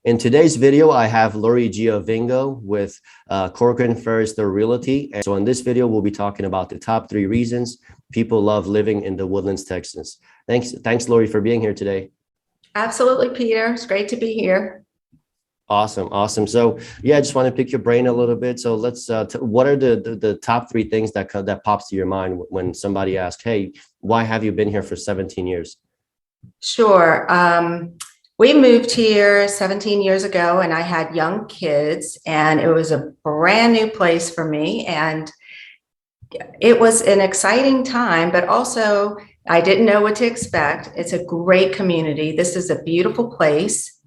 In today's video, I have Laurie Giovingo with Corcoran Ferester Realty. And so in this video, we'll be talking about the top 3 reasons people love living in the Woodlands, Texas. Thanks, Laurie, for being here today. Absolutely, Peter. It's great to be here. Awesome. So yeah, I just want to pick your brain a little bit. So let's, what are the top 3 things that pops to your mind when somebody asks, hey, why have you been here for 17 years? Sure. We moved here 17 years ago and I had young kids and it was a brand new place for me. And it was an exciting time, but also I didn't know what to expect. It's a great community. This is a beautiful place.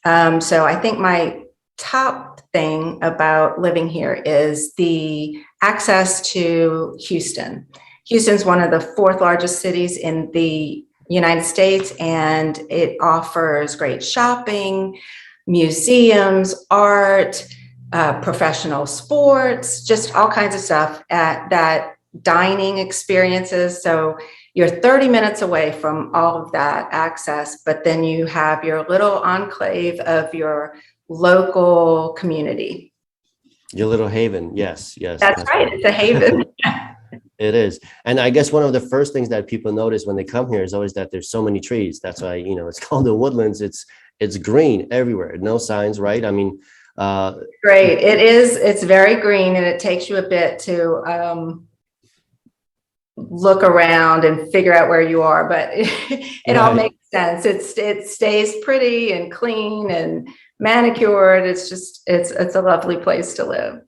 So I think my top thing about living here is the access to Houston. Houston's one of the 4th largest cities in the United States, and it offers great shopping, museums, art, professional sports, just all kinds of stuff at that dining experiences. So you're 30 minutes away from all of that access, but then you have your little enclave of your local community. Your little haven. Yes. That's right. It's a haven. It is. And I guess one of the first things that people notice when they come here is always that there's so many trees. That's why, it's called the Woodlands. It's green everywhere. No signs, right? I mean, great. It is. It's very green and it takes you a bit to look around and figure out where you are, but it all makes sense. It stays pretty and clean and manicured. It's a lovely place to live.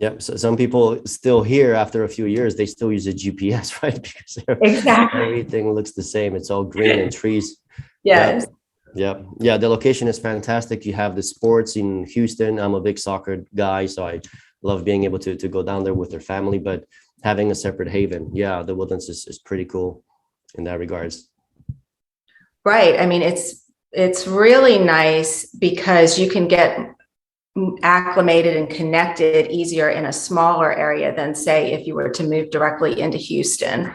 Yep. So some people still here after a few years, they still use a GPS, right? Because exactly everything looks the same. It's all green and trees. Yes. Yep. Yeah. The location is fantastic. You have the sports in Houston. I'm a big soccer guy, so I love being able to go down there with their family, but having a separate haven. Yeah. The Woodlands is pretty cool in that regards. Right. I mean, it's really nice because you can get acclimated and connected easier in a smaller area than, say, if you were to move directly into Houston.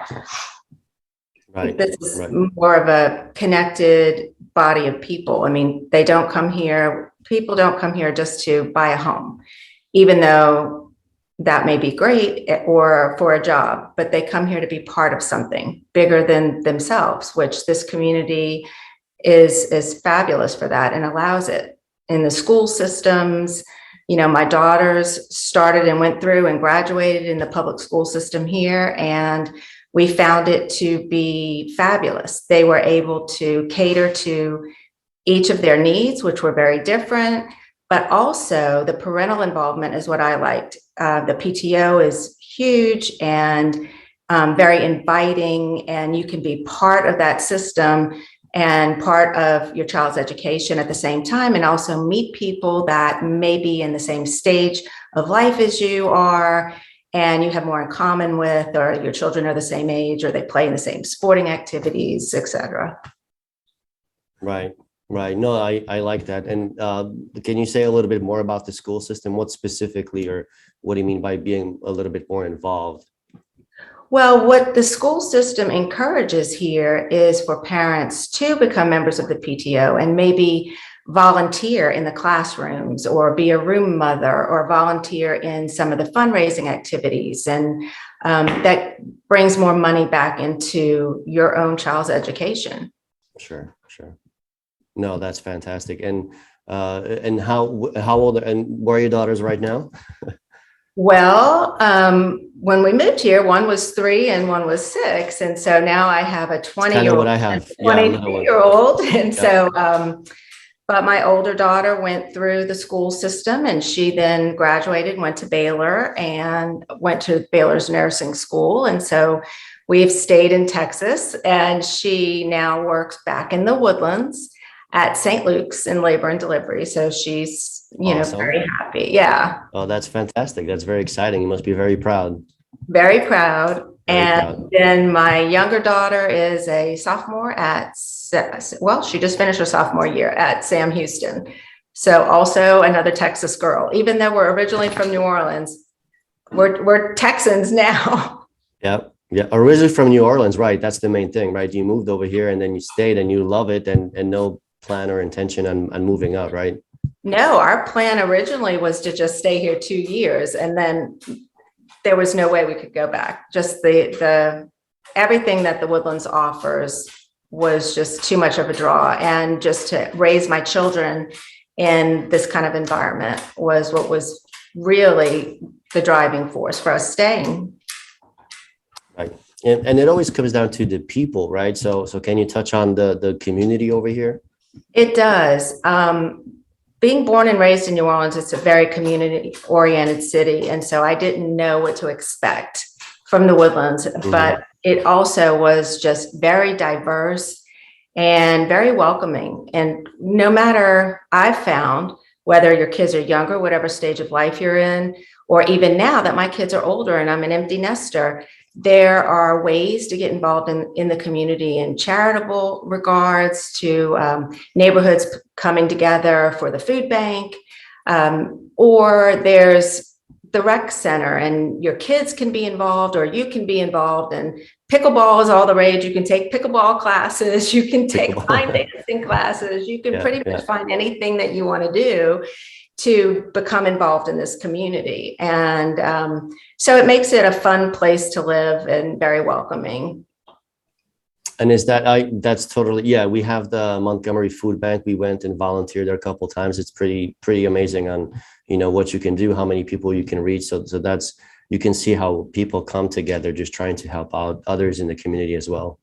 Right. This is more of a connected body of people. I mean, people don't come here just to buy a home, even though that may be great or for a job, but they come here to be part of something bigger than themselves, which this community is fabulous for that and allows it. In the school systems, my daughters started and went through and graduated in the public school system here, and we found it to be fabulous. They were able to cater to each of their needs, which were very different, but also the parental involvement is what I liked. The PTO is huge and very inviting, and you can be part of that system and part of your child's education at the same time, and also meet people that may be in the same stage of life as you are, and you have more in common with, or your children are the same age, or they play in the same sporting activities, etc. Right. No, I like that. And can you say a little bit more about the school system? What specifically, or what do you mean by being a little bit more involved? Well, what the school system encourages here is for parents to become members of the PTO and maybe volunteer in the classrooms or be a room mother or volunteer in some of the fundraising activities. And that brings more money back into your own child's education. Sure. No, that's fantastic. And how old and where are your daughters right now? Well, when we moved here, one was 3 and one was 6. And so now I have a 20-year-old and a 22-year-old. And so, but my older daughter went through the school system and she then graduated and went to Baylor and went to Baylor's nursing school. And so we've stayed in Texas, and she now works back in the Woodlands at St. Luke's in labor and delivery. So she's, awesome. Very happy. Yeah. Oh, that's fantastic. That's very exciting. You must be very proud. Very proud. Then my younger daughter is a sophomore she just finished her sophomore year at Sam Houston. So also another Texas girl, even though we're originally from New Orleans, we're Texans now. Yep. Yeah, originally from New Orleans, right? That's the main thing, right? You moved over here and then you stayed and you love it, and no plan or intention on moving out, right? No, our plan originally was to just stay here 2 years, and then there was no way we could go back. Just the everything that the Woodlands offers was just too much of a draw, and just to raise my children in this kind of environment was what was really the driving force for us staying. Right. And it always comes down to the people, right? So can you touch on the community over here? It does. Being born and raised in New Orleans, it's a very community-oriented city, and so I didn't know what to expect from the Woodlands, but it also was just very diverse and very welcoming. And no matter, I've found, whether your kids are younger, whatever stage of life you're in, or even now that my kids are older and I'm an empty nester, there are ways to get involved in the community in charitable regards to neighborhoods coming together for the food bank, or there's the rec center and your kids can be involved, or you can be involved, and pickleball is all the rage. You can take pickleball classes, you can take line dancing classes, you can pretty much find anything that you want to do to become involved in this community. And so it makes it a fun place to live and very welcoming. And is that, that's totally, yeah, we have the Montgomery Food Bank. We went and volunteered there a couple of times. It's pretty amazing on, you know, what you can do, how many people you can reach. So that's, you can see how people come together just trying to help out others in the community as well.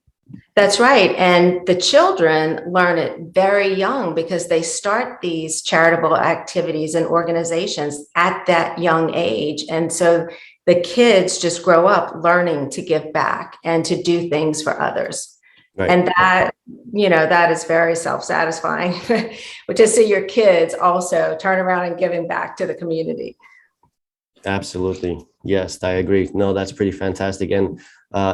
That's right. And the children learn it very young because they start these charitable activities and organizations at that young age. And so the kids just grow up learning to give back and to do things for others. Right. And that, you know, that is very self-satisfying, but to see your kids also turn around and giving back to the community. Absolutely. Yes, I agree. No, that's pretty fantastic. And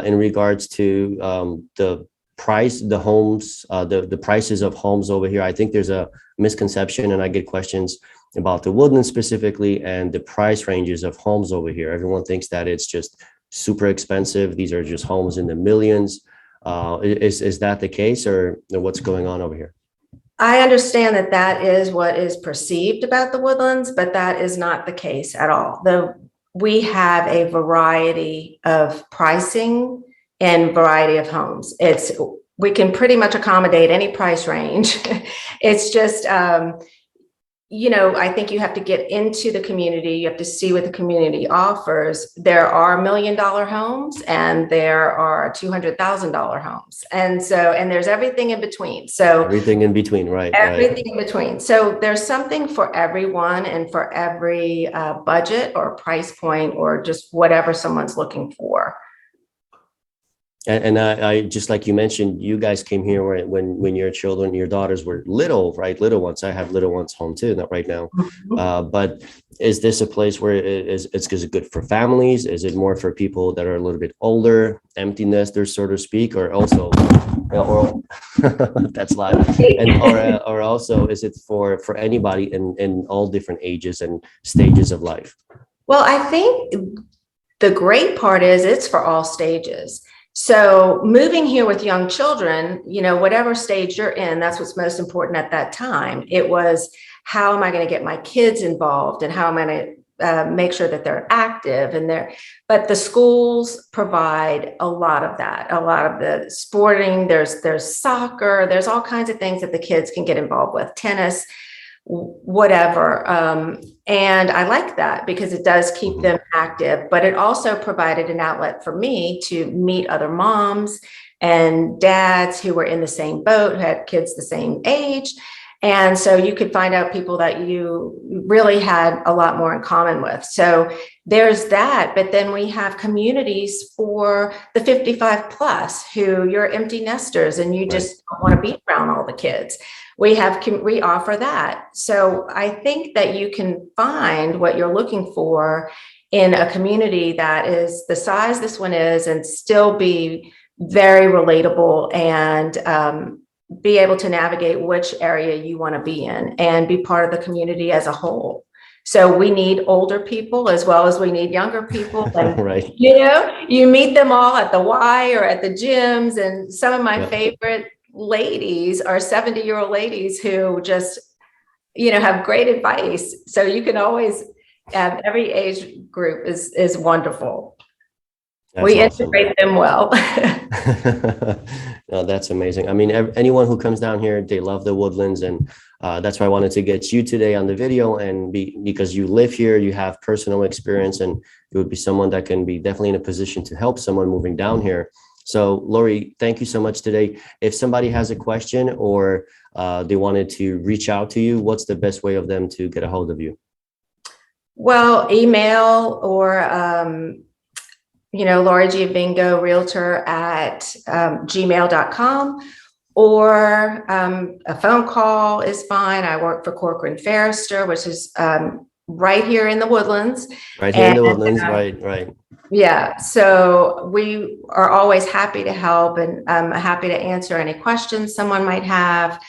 in regards to the price, the homes, the prices of homes over here, I think there's a misconception, and I get questions about the Woodlands specifically and the price ranges of homes over here. Everyone thinks that it's just super expensive. These are just homes in the millions. Is that the case, or what's going on over here? I understand that that is what is perceived about the Woodlands, but that is not the case at all. We have a variety of pricing and variety of homes. We can pretty much accommodate any price range. It's just, you know, I think you have to get into the community. You have to see what the community offers. There are $1 million homes and there are $200,000 homes. And there's everything in between. So everything in between, right? Everything in between. So there's something for everyone and for every budget or price point or just whatever someone's looking for. And I just like you mentioned, you guys came here when your children, your daughters were little, right? Little ones. I have little ones home too, not right now. But is this a place where it's good for families? Is it more for people that are a little bit older, empty nesters, so to speak, or also, or that's loud, and or also is it for anybody in all different ages and stages of life? Well, I think the great part is it's for all stages. So moving here with young children, you know, whatever stage you're in, that's what's most important at that time. It was, how am I going to get my kids involved and how am I going to make sure that they're active but the schools provide a lot of that, a lot of the sporting, there's soccer, there's all kinds of things that the kids can get involved with, tennis, whatever. And I like that because it does keep them active, but it also provided an outlet for me to meet other moms and dads who were in the same boat, who had kids the same age. And so you could find out people that you really had a lot more in common with. So there's that. But then we have communities for the 55 plus who you're empty nesters and you just don't want to be around all the kids. We offer that. So I think that you can find what you're looking for in a community that is the size this one is and still be very relatable and be able to navigate which area you want to be in and be part of the community as a whole. So we need older people as well as we need younger people. And, right. You know, you meet them all at the Y or at the gyms. And some of my favorite ladies are 70-year-old ladies who just have great advice. So you can always, every age group is wonderful. We awesome. integrate them well. No, that's amazing. I mean, anyone who comes down here, they love the Woodlands, and that's why I wanted to get you today on the video, and because you live here, you have personal experience, and you would be someone that can be definitely in a position to help someone moving down here. So, Laurie, thank you so much today. If somebody has a question or they wanted to reach out to you, what's the best way of them to get a hold of you? Well, email or Laurie Giovingo Realtor at gmail.com, or a phone call is fine. I work for Corcoran Ferester, which is right here in the Woodlands. Right here in the Woodlands, right. Yeah, so we are always happy to help, and happy to answer any questions someone might have,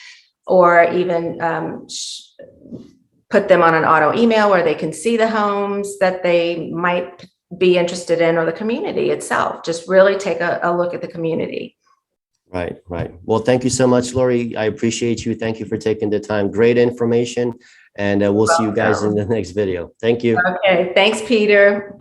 or even put them on an auto email where they can see the homes that they might be interested in, or the community itself. Just really take a look at the community. Right. Well, thank you so much, Laurie. I appreciate you. Thank you for taking the time. Great information. And we'll see you guys in the next video. Thank you. Okay. Thanks, Peter.